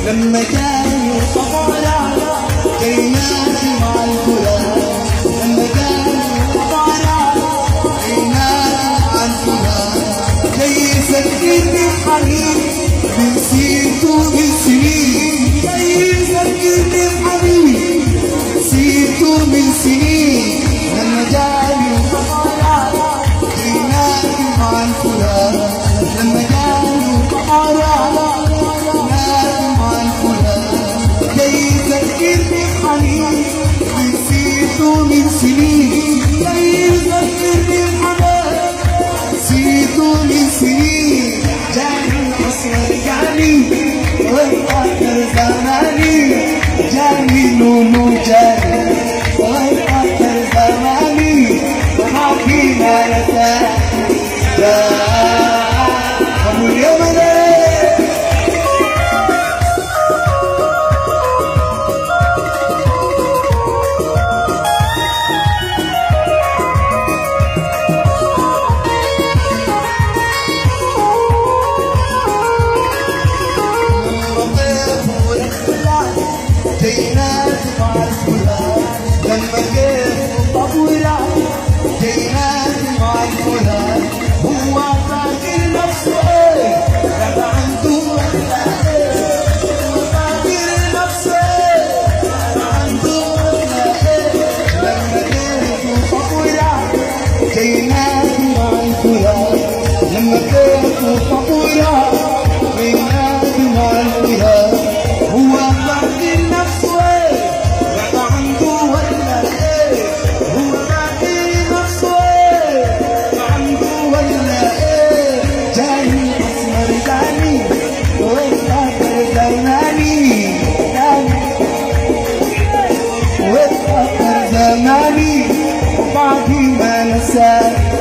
لما كانوا طفالا كينات مع الفلان، لما كانوا طفالا كينات مع الفلان، جاي يسكرني بحنين نسيته من سنين، جاي يسكرني بحنين نسيته من سنين. لما كانوا طفالا كينات مع الفلان، لما كانوا طفالا نسيته من سنين، جاي يذكرني بحنان نسيته من سنين. جاني الأسرار جاني ويتأخر زماني، جاني لولو جاني ويتأخر زماني، وما فينا نساء أبو اليمن. كينات مع الفلان لما كيف طفولا، كينات مع الفلان هو فاكر نفسه ايه لما عنده ولا ايه، هو فاكر نفسه ايه لما عنده ولا ايه. لما كيف طفولا كينات مع الفلان، لما كيف طفولا كينات مع الفلان هو فاكر نفسه ايه لما عنده ولا ايه، هو فاكر نفسه ايه لما عنده ولا ايه. جاني اسمر جاني ويتأخر زماني، جاني ويتأخر زماني وبعدي ما نساني.